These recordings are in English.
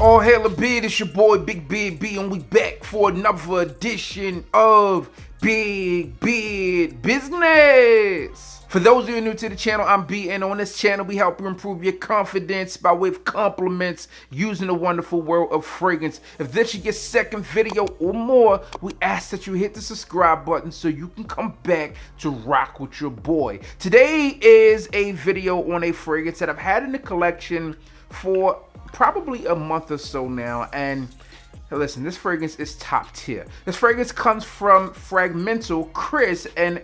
All hail a beard, it's your boy Big Beard B, and we back for another edition of Big Beard Business. For those of you new to the channel, I'm B, and on this channel we help you improve your confidence by way of compliments using the wonderful world of fragrance. If this is your second video or more, we ask that you hit the subscribe button so you can come back to rock with your boy. Today is a video on a fragrance that I've had in the collection for probably a month or so now, and listen, this fragrance is top tier. This fragrance comes from Frag-Mental, Chris, and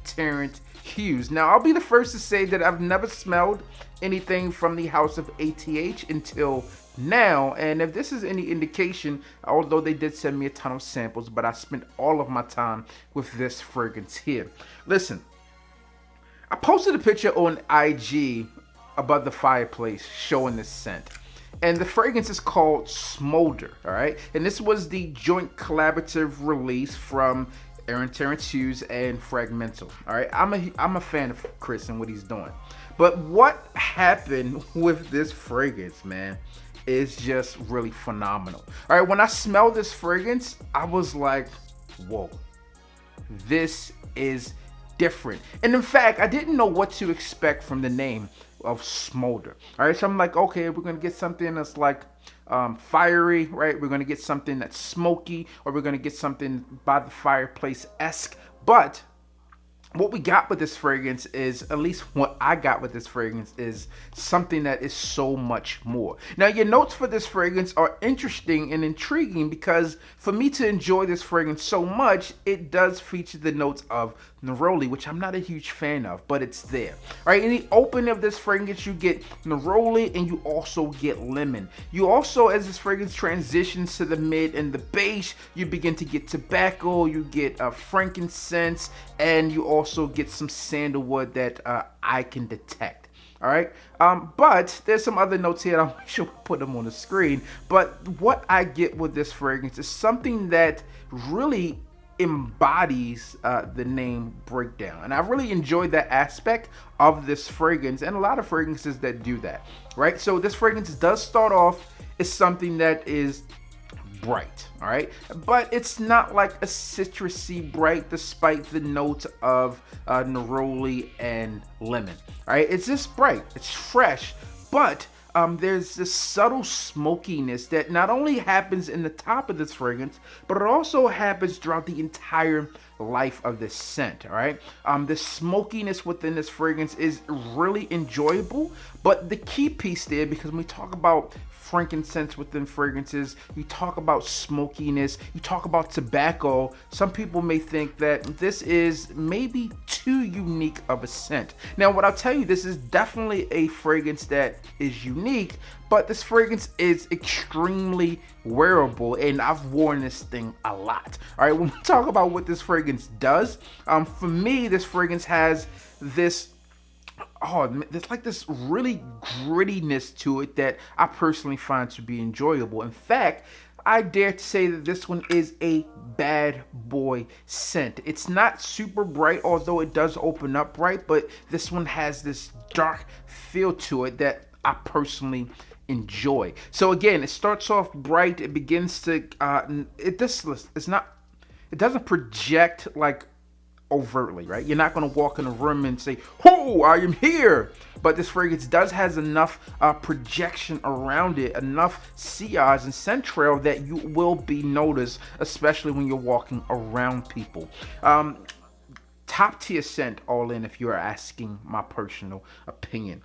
Terrance Hughes. Now, I'll be the first to say that I've never smelled anything from the house of A.G.E until now, and if this is any indication, although they did send me a ton of samples, but I spent all of my time with this fragrance here. Listen, I posted a picture on IG above the fireplace showing this scent. And the fragrance is called Smoulder, all right? And this was the joint collaborative release from Terrance Hughes and Frag-Mental, all right? I'm a fan of Chris and what he's doing. But what happened with this fragrance, man, is just really phenomenal. All right, when I smelled this fragrance, I was like, whoa, this is different. And in fact, I didn't know what to expect from the name of Smoulder. All right, so I'm like, okay, we're gonna get something that's like fiery, right? We're gonna get something that's smoky, or we're gonna get something by the fireplace-esque. But what we got with this fragrance is, at least what I got with this fragrance, is something that is so much more. Now, your notes for this fragrance are interesting and intriguing because for me to enjoy this fragrance so much, it does feature the notes of neroli, which I'm not a huge fan of, but it's there. All right, in the opening of this fragrance, you get neroli and you also get lemon. You also, as this fragrance transitions to the mid and the base, you begin to get tobacco, you get frankincense, and you also get some sandalwood that I can detect. All right, but there's some other notes here. I'm sure we'll put them on the screen. But what I get with this fragrance is something that really embodies the name Breakdown, and I really enjoyed that aspect of this fragrance, and a lot of fragrances that do that, right? So this fragrance does start off as something that is bright, all right, but it's not like a citrusy bright despite the notes of neroli and lemon. All right, it's just bright, it's fresh, but there's this subtle smokiness that not only happens in the top of this fragrance, but it also happens throughout the entire life of this scent. All right, the smokiness within this fragrance is really enjoyable, but the key piece there, because when we talk about frankincense within fragrances, you talk about smokiness, you talk about tobacco, some people may think that this is maybe too unique of a scent. Now, what I'll tell you, this is definitely a fragrance that is unique, but this fragrance is extremely wearable, and I've worn this thing a lot. All right, when we talk about what this fragrance does, for me, this fragrance has this, there's like this really grittiness to it that I personally find to be enjoyable. In fact, I dare to say that this one is a bad boy scent. It's not super bright, although it does open up bright, but this one has this dark feel to it that I personally enjoy. So again, it starts off bright, it begins to it doesn't project like overtly, right? You're not going to walk in a room and say, "Oh, I am here." But this fragrance does has enough projection around it, enough sillage and scent trail that you will be noticed, especially when you're walking around people. Top tier scent all in, if you are asking my personal opinion.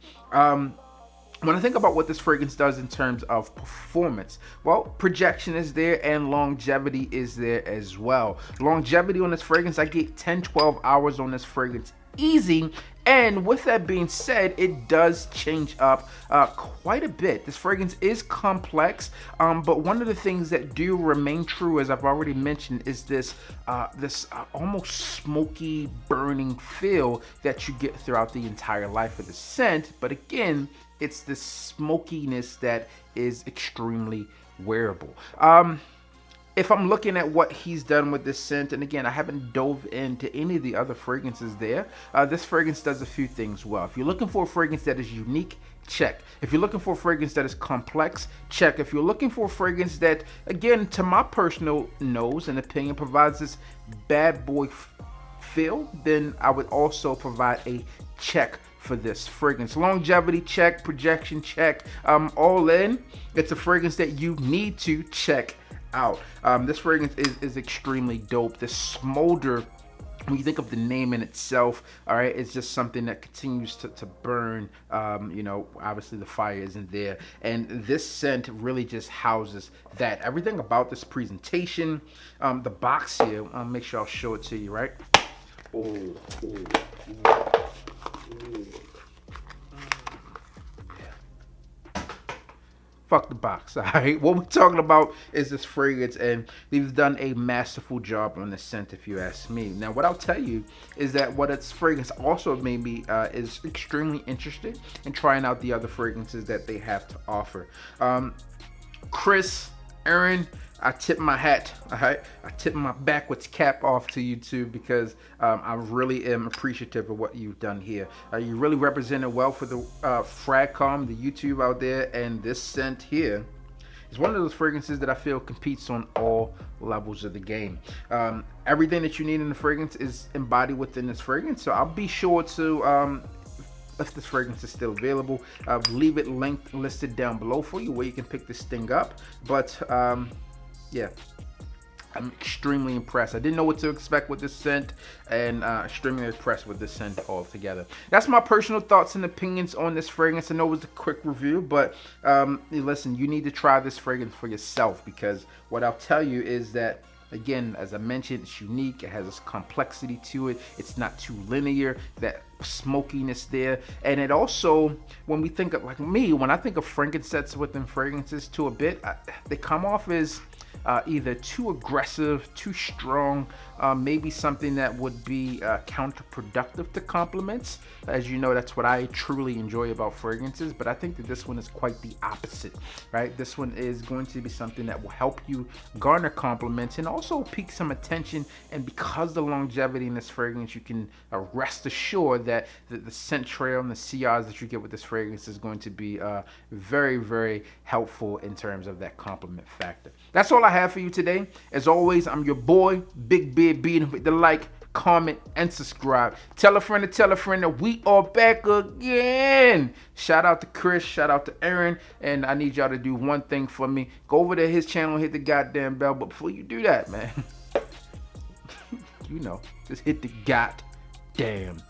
When I think about what this fragrance does in terms of performance, well, projection is there and longevity is there as well. Longevity on this fragrance, I get 10-12 hours on this fragrance easy. And with that being said, it does change up quite a bit. This fragrance is complex, but one of the things that do remain true, as I've already mentioned, is this almost smoky, burning feel that you get throughout the entire life of the scent. But again, it's the smokiness that is extremely wearable. if I'm looking at what he's done with this scent, and again, I haven't dove into any of the other fragrances there, this fragrance does a few things well. If you're looking for a fragrance that is unique, check. If you're looking for a fragrance that is complex, check. If you're looking for a fragrance that, again, to my personal nose and opinion, provides this bad boy feel, then I would also provide a check for this fragrance. Longevity check, projection check, all in. It's a fragrance that you need to check out. This fragrance is extremely dope. This Smoulder, when you think of the name in itself, all right, it's just something that continues to burn. You know, obviously the fire isn't there, and this scent really just houses that. Everything about this presentation, the box here, I'll make sure I'll show it to you, right? Oh, fuck the box, all right? What we're talking about is this fragrance, and they've done a masterful job on the scent, if you ask me. Now, what I'll tell you is that what its fragrance also made me is extremely interested in trying out the other fragrances that they have to offer. Chris, Aaron, I tip my hat, all right? I tip my backwards cap off to you two, because I really am appreciative of what you've done here. You really represented well for the Frag-Com, the YouTube out there, and this scent here is one of those fragrances that I feel competes on all levels of the game. Everything that you need in the fragrance is embodied within this fragrance, so I'll be sure to if this fragrance is still available, leave it listed down below for you where you can pick this thing up. But yeah, I'm extremely impressed. I didn't know what to expect with this scent, and extremely impressed with this scent altogether. That's my personal thoughts and opinions on this fragrance. I know it was a quick review, but listen, you need to try this fragrance for yourself, because what I'll tell you is that, again, as I mentioned, it's unique. It has this complexity to it. It's not too linear. That smokiness there, and it also, when we think of, like me, when I think of frankincense within fragrances, to a bit, they come off as either too aggressive, too strong, maybe something that would be counterproductive to compliments. As you know, that's what I truly enjoy about fragrances, but I think that this one is quite the opposite, right? This one is going to be something that will help you garner compliments and also pique some attention, and because the longevity in this fragrance, you can rest assured that the scent trail and the CRs that you get with this fragrance is going to be very, very helpful in terms of that compliment factor. That's all I have for you today. As always, I'm your boy, Big Beard B. Hit the like, comment, and subscribe. Tell a friend that we are back again. Shout out to Chris, shout out to Aaron, and I need y'all to do one thing for me. Go over to his channel, hit the goddamn bell. But before you do that, man, you know, just hit the goddamn